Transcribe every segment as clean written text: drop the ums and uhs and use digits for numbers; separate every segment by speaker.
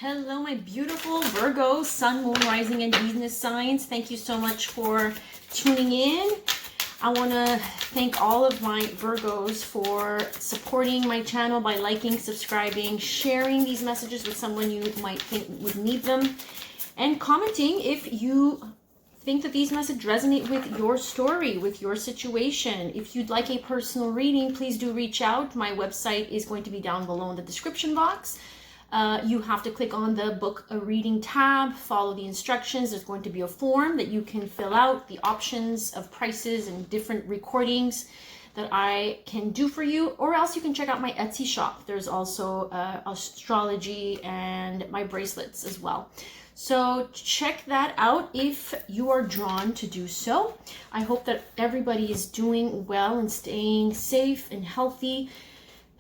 Speaker 1: Hello, my beautiful Virgo, Sun, Moon, Rising, and Venus signs. Thank you so much for tuning in. I want to thank all of my Virgos for supporting my channel by liking, subscribing, sharing these messages with someone you might think would need them, and commenting if you think that these messages resonate with your story, with your situation. If you'd like a personal reading, please do reach out. My website is going to be down below in the description box. You have to click on the book a reading tab, follow the instructions. There's going to be a form that you can fill out, the options of prices and different recordings that I can do for you, or else you can check out my Etsy shop. There's also astrology and my bracelets as well. So check that out if you are drawn to do so. I hope that everybody is doing well and staying safe and healthy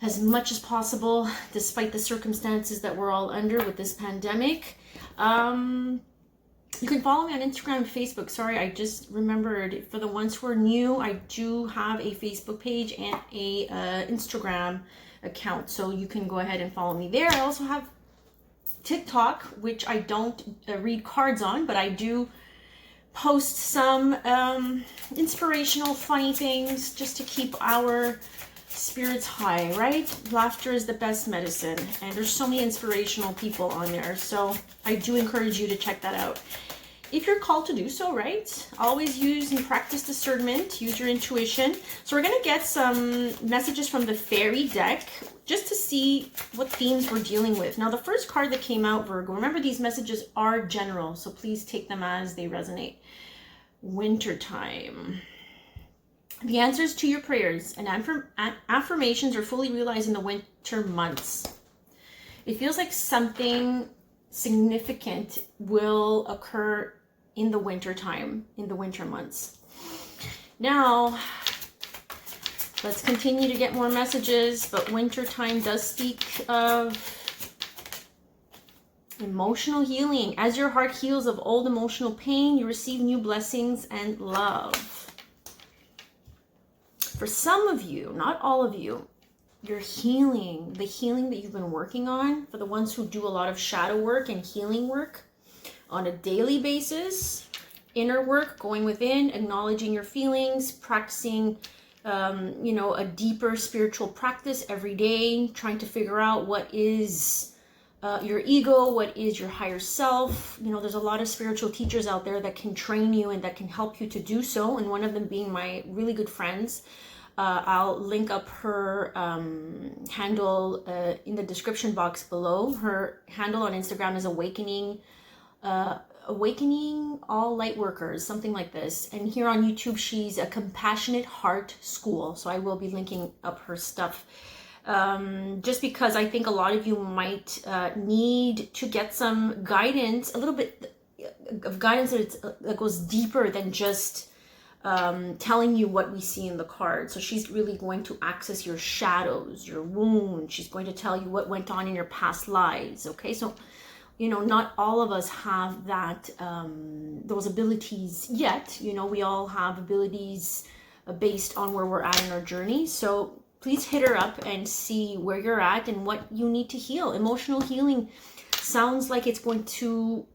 Speaker 1: as much as possible, despite the circumstances that we're all under with this pandemic. You can follow me on Instagram and Facebook. Sorry, I just remembered, for the ones who are new, I do have a Facebook page and a Instagram account, so you can go ahead and follow me there. I also have TikTok, which I don't read cards on, but I do post some inspirational, funny things just to keep our spirits high, right? Laughter is the best medicine, and there's so many inspirational people on there, so I do encourage you to check that out if you're called to do so, right? Always use and practice discernment, use your intuition. So we're gonna get some messages from the fairy deck just to see what themes we're dealing with. Now, the first card that came out, Virgo, remember these messages are general, so please take them as they resonate. Wintertime. The answers to your prayers and affirmations are fully realized in the winter months. It feels like something significant will occur in the winter time, in the winter months. Now, let's continue to get more messages, but winter time does speak of emotional healing. As your heart heals of old emotional pain, you receive new blessings and love. For some of you, not all of you, you're healing, the healing that you've been working on. For the ones who do a lot of shadow work and healing work on a daily basis, inner work, going within, acknowledging your feelings, practicing, a deeper spiritual practice every day, trying to figure out what is your ego, what is your higher self. There's a lot of spiritual teachers out there that can train you and that can help you to do so, and one of them being my really good friends. I'll link up her handle in the description box below. Her handle on Instagram is awakening all light workers, something like this. And here on YouTube, she's a compassionate heart school, so I will be linking up her stuff. Just because I think a lot of you might need to get some guidance, a little bit of guidance that goes deeper than just telling you what we see in the card. So she's really going to access your shadows, your wounds. She's going to tell you what went on in your past lives. Okay, so not all of us have that those abilities yet. We all have abilities based on where we're at in our journey. So please hit her up and see where you're at and what you need to heal. Emotional healing sounds like it's going to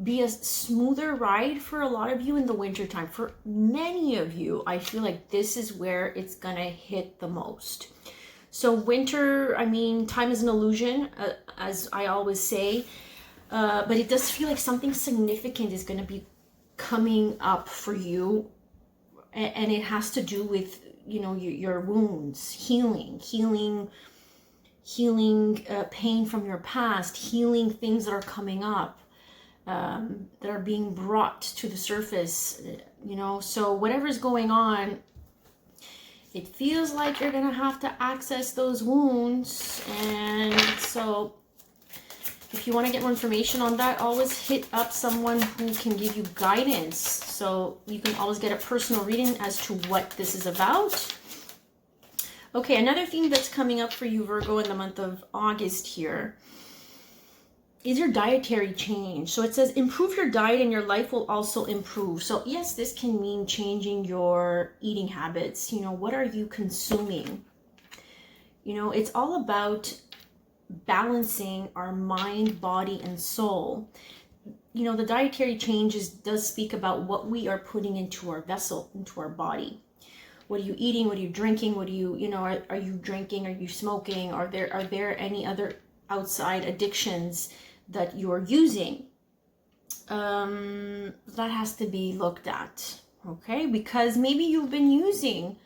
Speaker 1: be a smoother ride for a lot of you in the winter time. For many of you, I feel like this is where it's gonna hit the most. So winter, time is an illusion, as I always say, but it does feel like something significant is gonna be coming up for you, and it has to do with your wounds, healing pain from your past, healing things that are coming up, that are being brought to the surface, so whatever's going on, it feels like you're gonna have to access those wounds. And so if you want to get more information on that, always hit up someone who can give you guidance, so you can always get a personal reading as to what this is about. Okay, another theme that's coming up for you, Virgo, in the month of August here is your dietary change. So it says improve your diet and your life will also improve. So yes, this can mean changing your eating habits. What are you consuming? It's all about balancing our mind, body, and soul. You know, the dietary changes does speak about what we are putting into our vessel, into our body. What are you eating? What are you drinking? What do you know, are you drinking? Are you smoking? Are there any other outside addictions that you're using? That has to be looked at, okay? Because maybe you've been using,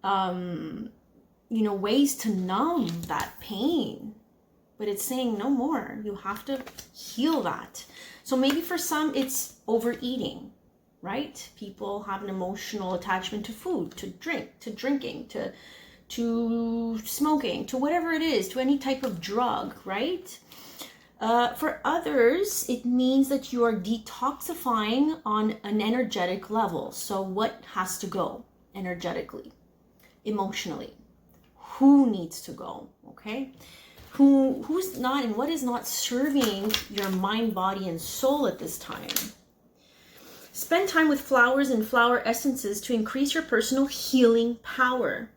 Speaker 1: you know, ways to numb that pain, but it's saying no more. You have to heal that. So maybe for some, it's overeating, right? People have an emotional attachment to food, to drink, to drinking, to smoking, to whatever it is, to any type of drug, right? For others, it means that you are detoxifying on an energetic level. So what has to go energetically, emotionally? Who needs to go, okay? Who's not, and what is not serving your mind, body, and soul at this time? Spend time with flowers and flower essences to increase your personal healing power.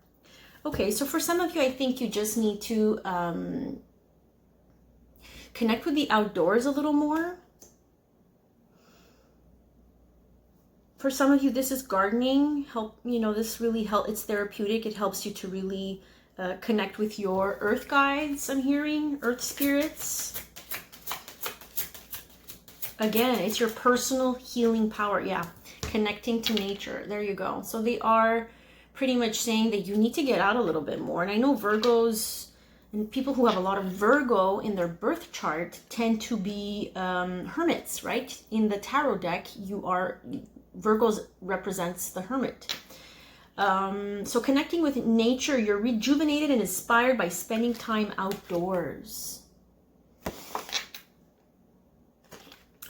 Speaker 1: Okay, so for some of you, I think you just need to connect with the outdoors a little more. For some of you, this is gardening. This really helps. It's therapeutic. It helps you to really connect with your earth guides, I'm hearing, earth spirits. Again, it's your personal healing power. Yeah, connecting to nature. There you go. So they are pretty much saying that you need to get out a little bit more. And I know Virgos and people who have a lot of Virgo in their birth chart tend to be hermits, right? In the tarot deck, Virgos represents the hermit. So connecting with nature, you're rejuvenated and inspired by spending time outdoors.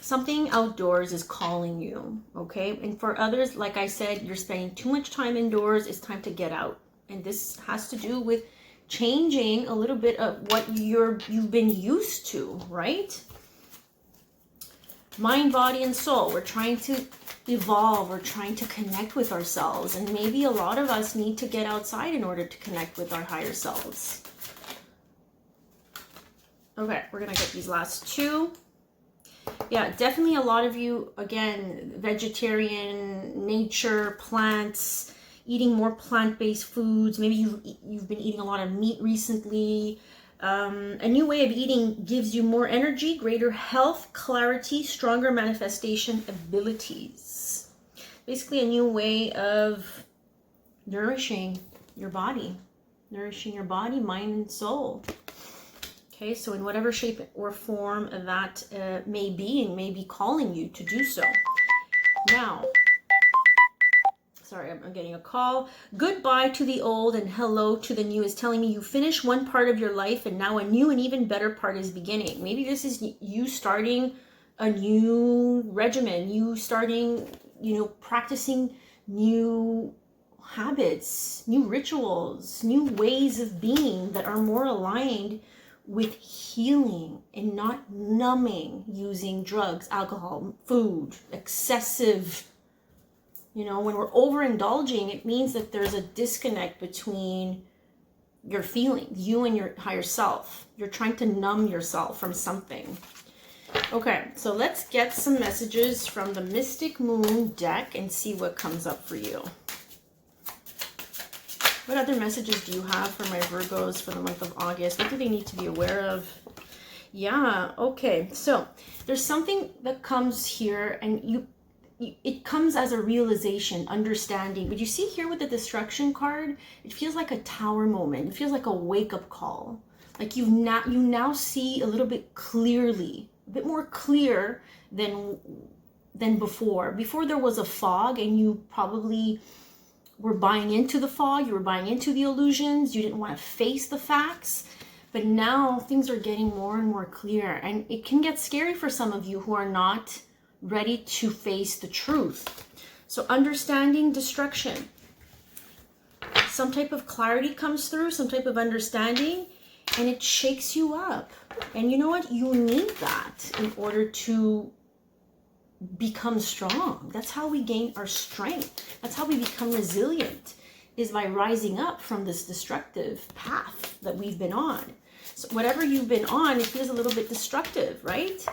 Speaker 1: Something outdoors is calling you, okay? And for others, like I said, you're spending too much time indoors. It's time to get out. And this has to do with changing a little bit of what you've been used to, right? Mind, body, and soul. We're trying to evolve. We're trying to connect with ourselves. And maybe a lot of us need to get outside in order to connect with our higher selves. Okay, we're going to get these last two. Yeah, definitely a lot of you, again, vegetarian, nature, plants, eating more plant-based foods. Maybe you've been eating a lot of meat recently. A new way of eating gives you more energy, greater health, clarity, stronger manifestation abilities. Basically a new way of nourishing your body, mind, and soul. Okay, so in whatever shape or form that may be, and may be calling you to do so. Now, sorry, I'm getting a call. Goodbye to the old and hello to the new is telling me you finished one part of your life and now a new and even better part is beginning. Maybe this is you starting a new regimen, you starting, practicing new habits, new rituals, new ways of being that are more aligned with healing and not numbing using drugs, alcohol, food, excessive. When we're overindulging, it means that there's a disconnect between your feelings, you and your higher self. You're trying to numb yourself from something. Okay, so let's get some messages from the Mystic Moon deck and see what comes up for you. What other messages do you have for my Virgos for the month of August? What do they need to be aware of? Yeah, okay. So there's something that comes here and it comes as a realization, understanding. But you see here with the Destruction card, it feels like a tower moment. It feels like a wake-up call. Like you now see a little bit clearly, a bit more clear than before. Before there was a fog and you probably were buying into the fog, you were buying into the illusions, you didn't want to face the facts. But now things are getting more and more clear. And it can get scary for some of you who are not ready to face the truth. So understanding destruction. Some type of clarity comes through, some type of understanding, and it shakes you up. And you know what? You need that in order to become strong. That's how we gain our strength. That's how we become resilient, is by rising up from this destructive path that we've been on. So whatever you've been on, it feels a little bit destructive, right?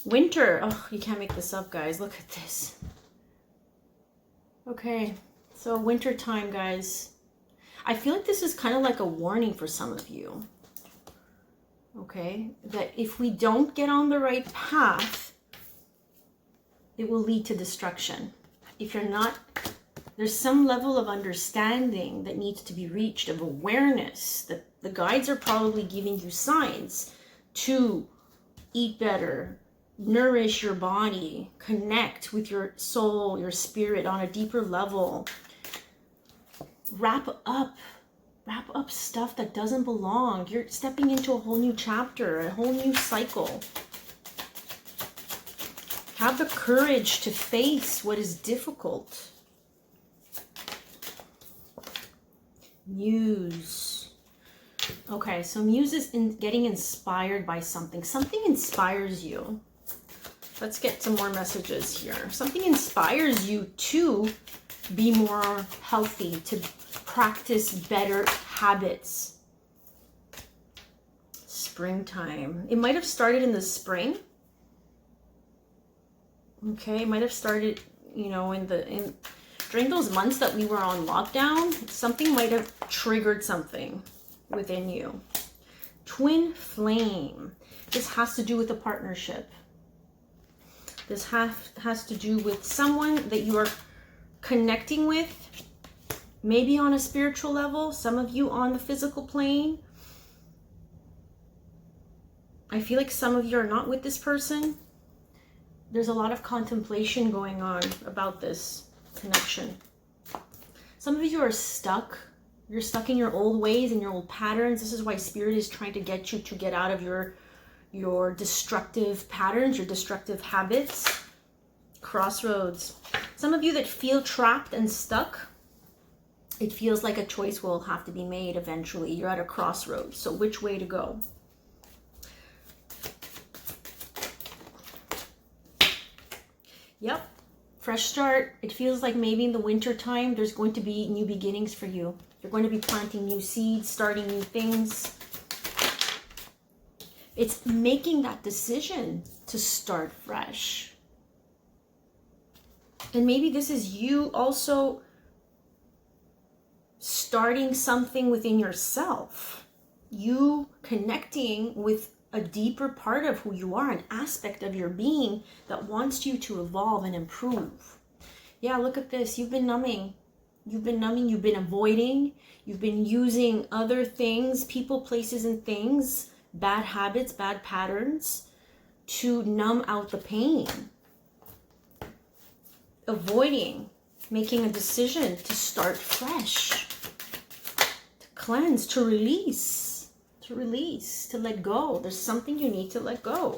Speaker 1: Winter. Oh, you can't make this up, guys. Look at this. Okay, so winter time, guys. I feel like this is kind of like a warning for some of you. Okay, that if we don't get on the right path, it will lead to destruction. If you're not, there's some level of understanding that needs to be reached, of awareness, that the guides are probably giving you signs to eat better, nourish your body, connect with your soul, your spirit on a deeper level. Wrap up stuff that doesn't belong. You're stepping into a whole new chapter, a whole new cycle. Have the courage to face what is difficult. Muse. Okay, so Muse is getting inspired by something. Something inspires you. Let's get some more messages here. Something inspires you to be more healthy, to practice better habits. Springtime. It might have started in the spring. Okay, it might have started, you know, during those months that we were on lockdown. Something might have triggered something within you. Twin flame. This has to do with a partnership. This has to do with someone that you are connecting with, maybe on a spiritual level, some of you on the physical plane. I feel like some of you are not with this person. There's a lot of contemplation going on about this connection. Some of you are stuck. You're stuck in your old ways and your old patterns. This is why Spirit is trying to get you to get out of your destructive patterns, your destructive habits. Crossroads. Some of you that feel trapped and stuck, it feels like a choice will have to be made eventually. You're at a crossroads. So which way to go? Yep. Fresh start. It feels like maybe in the winter time, there's going to be new beginnings for you. You're going to be planting new seeds, starting new things. It's making that decision to start fresh. And maybe this is you also starting something within yourself. You connecting with a deeper part of who you are, an aspect of your being that wants you to evolve and improve. Yeah, look at this. You've been numbing. You've been avoiding. You've been using other things, people, places, and things, bad habits, bad patterns, to numb out the pain. Avoiding, making a decision to start fresh, to cleanse, to release. To let go. There's something you need to let go.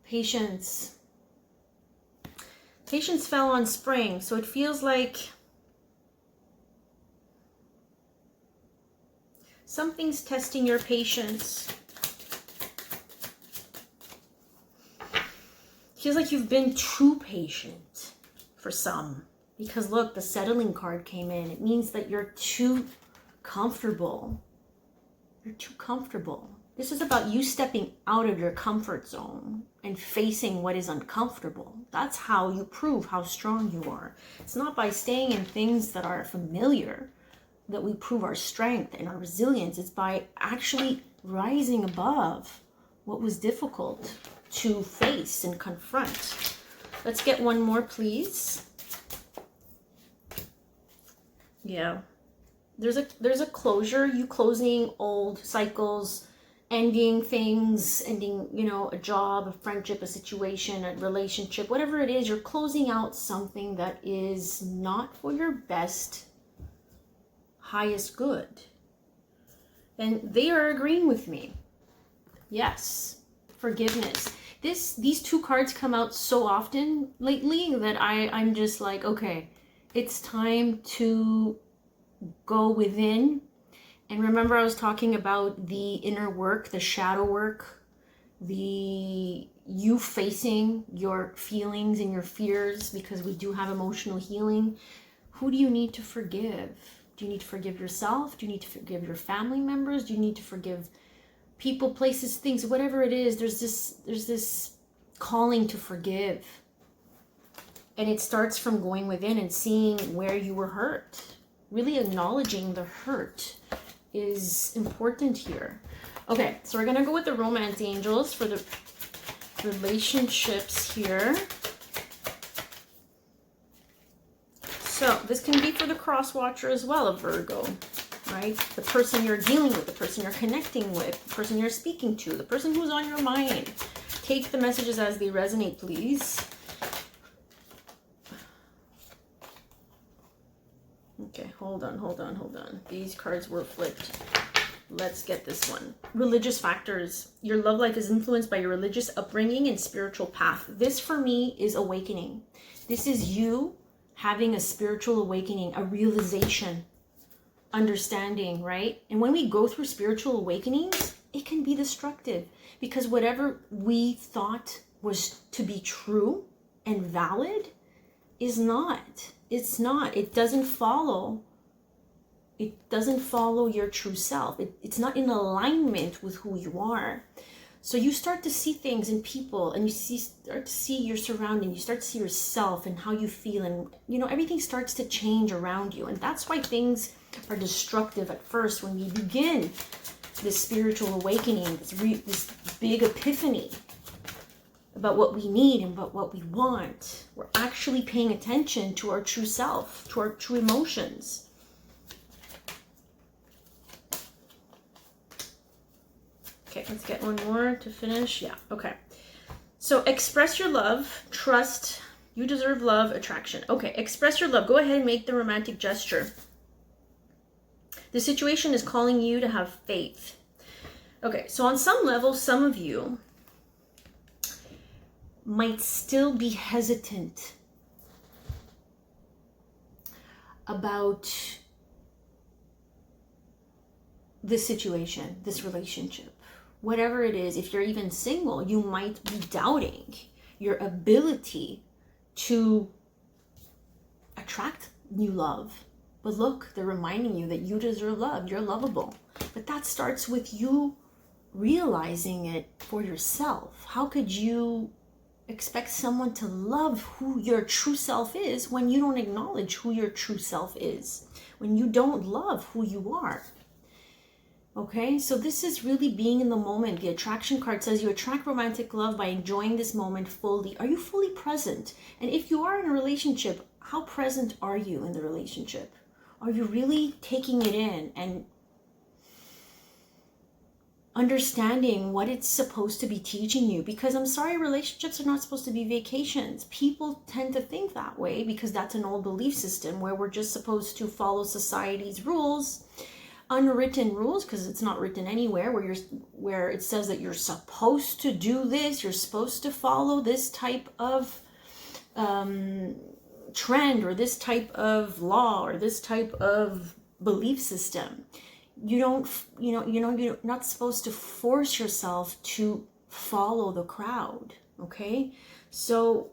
Speaker 1: Patience. Patience fell on spring, so it feels like something's testing your patience. Feels like you've been too patient for some. Because look, the settling card came in. It means that you're too comfortable. You're too comfortable. This is about you stepping out of your comfort zone and facing what is uncomfortable. That's how you prove how strong you are. It's not by staying in things that are familiar that we prove our strength and our resilience. It's by actually rising above what was difficult to face and confront. Let's get one more, please. Yeah. There's a closure, you closing old cycles, ending things, ending, you know, a job, a friendship, a situation, a relationship, whatever it is, you're closing out something that is not for your best, highest good. And they are agreeing with me. Yes, forgiveness. These two cards come out so often lately that I'm just like, okay, it's time to go within. And remember, I was talking about the inner work, the shadow work, you facing your feelings and your fears, because we do have emotional healing. Who do you need to forgive? Do you need to forgive yourself? Do you need to forgive your family members? Do you need to forgive people, places, things, whatever it is? There's this calling to forgive. And it starts from going within and seeing where you were hurt. Really acknowledging the hurt is important here. Okay, so we're going to go with the romance angels for the relationships here. So this can be for the cross watcher as well, of Virgo, right? The person you're dealing with, the person you're connecting with, the person you're speaking to, the person who's on your mind. Take the messages as they resonate, please. Okay, hold on. These cards were flipped. Let's get this one. Religious factors. Your love life is influenced by your religious upbringing and spiritual path. This for me is awakening. This is you having a spiritual awakening, a realization, understanding, right? And when we go through spiritual awakenings, it can be destructive because whatever we thought was to be true and valid is not. It's not. It doesn't follow. It doesn't follow your true self. It's not in alignment with who you are. So you start to see things in people, and you start to see your surrounding. You start to see yourself and how you feel, and everything starts to change around you. And that's why things are destructive at first when we begin this spiritual awakening, this big epiphany about what we need and about what we want. We're actually paying attention to our true self, to our true emotions. Okay, let's get one more to finish. Yeah, okay. So express your love, trust, you deserve love, attraction. Okay, express your love. Go ahead and make the romantic gesture. The situation is calling you to have faith. Okay, so on some level, some of you might still be hesitant about this situation, this relationship. Whatever it is, if you're even single, you might be doubting your ability to attract new love. But look, they're reminding you that you deserve love. You're lovable. But that starts with you realizing it for yourself. How could you expect someone to love who your true self is when you don't acknowledge who your true self is? When you don't love who you are? Okay, so this is really being in the moment. The attraction card says you attract romantic love by enjoying this moment fully. Are you fully present? And if you are in a relationship, how present are you in the relationship? Are you really taking it in and understanding what it's supposed to be teaching you? Because I'm sorry, relationships are not supposed to be vacations. People tend to think that way because that's an old belief system where we're just supposed to follow society's rules, unwritten rules, because it's not written anywhere, where it says that you're supposed to do this, you're supposed to follow this type of trend or this type of law or this type of belief system. You're not supposed to force yourself to follow the crowd. Okay, so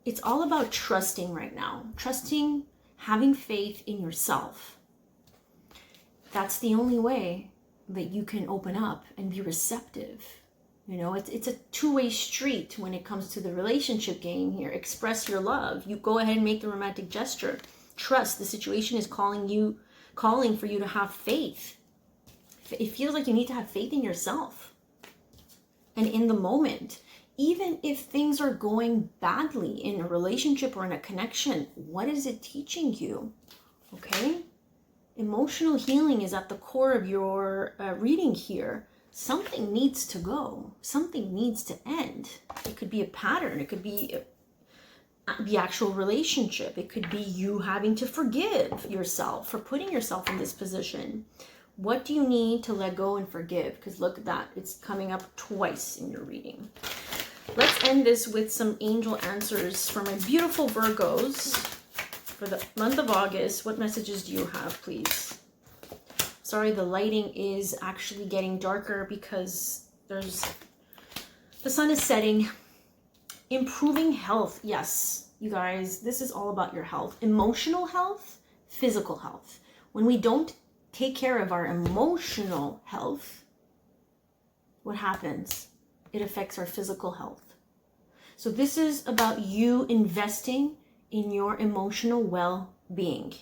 Speaker 1: it's all about trusting right now. Trusting, having faith in yourself. That's the only way that you can open up and be receptive. It's a two-way street when it comes to the relationship game here. Express your love. You go ahead and make the romantic gesture. Trust. The situation is calling for you to have faith. It feels like you need to have faith in yourself and in the moment. Even if things are going badly in a relationship or in a connection, what is it teaching you? Okay? Emotional healing is at the core of your reading here. Something needs to go. Something needs to end. It could be a pattern. It could be the actual relationship. It could be you having to forgive yourself for putting yourself in this position. What do you need to let go and forgive? Because look at that. It's coming up twice in your reading. Let's end this with some angel answers for my beautiful Virgos. For the month of August, what messages do you have, please? Sorry, the lighting is actually getting darker because the sun is setting. Improving health. Yes, you guys, this is all about your health. Emotional health, physical health. When we don't take care of our emotional health, what happens? It affects our physical health. So this is about you investing in your emotional well-being.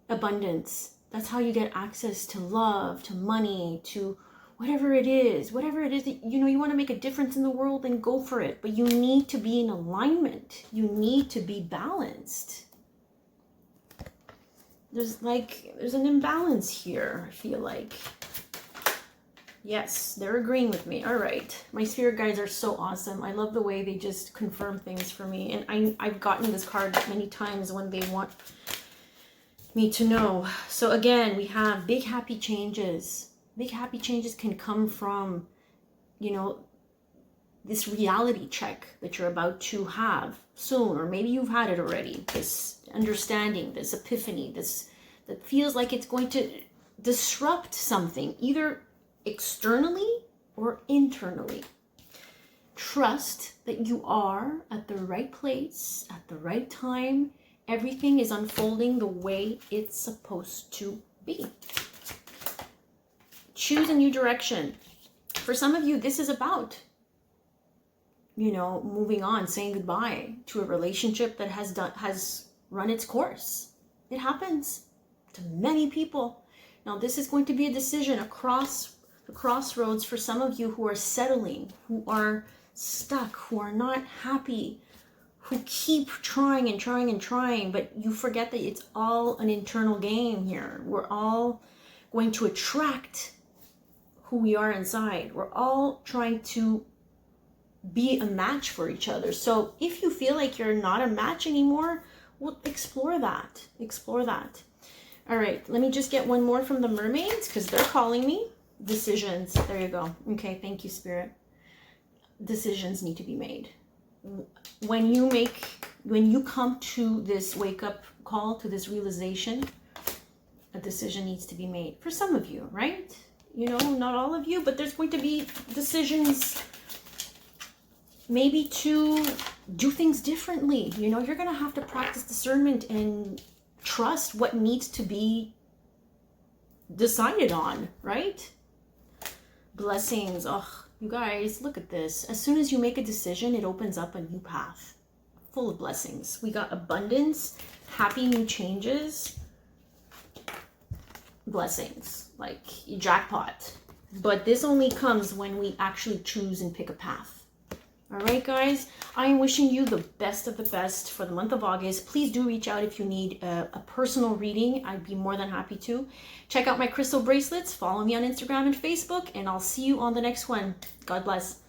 Speaker 1: Abundance. That's how you get access to love, to money, to whatever it is that, you want to make a difference in the world, then go for it. But you need to be in alignment. You need to be balanced. There's an imbalance here, I feel like. Yes, they're agreeing with me. All right. My spirit guides are so awesome. I love the way they just confirm things for me. And I've gotten this card many times when they want me to know. So again, we have big happy changes. Big happy changes can come from, this reality check that you're about to have soon, or maybe you've had it already. This understanding, this epiphany, that feels like it's going to disrupt something, either externally or internally. Trust that you are at the right place, at the right time. Everything is unfolding the way it's supposed to be. Choose a new direction. For some of you, this is about, moving on, saying goodbye to a relationship that has run its course. It happens to many people. Now, this is going to be a decision across the crossroads for some of you who are settling, who are stuck, who are not happy, who keep trying and trying and trying, but you forget that it's all an internal game here. We're all going to attract who we are inside. We're all trying to be a match for each other. So if you feel like you're not a match anymore, well, explore that. Explore that. All right, let me just get one more from the mermaids because they're calling me. Decisions. There you go. Okay, thank you, Spirit. Decisions need to be made. When you come to this wake-up call, to this realization, a decision needs to be made. For some of you, right? Not all of you, but there's going to be decisions maybe to do things differently. You're going to have to practice discernment and trust what needs to be decided on, right? Blessings. Oh, you guys, look at this. As soon as you make a decision, it opens up a new path full of blessings. We got abundance, happy new changes, blessings, like jackpot. But this only comes when we actually choose and pick a path. All right, guys, I am wishing you the best of the best for the month of August. Please do reach out if you need a personal reading. I'd be more than happy to. Check out my crystal bracelets. Follow me on Instagram and Facebook, and I'll see you on the next one. God bless.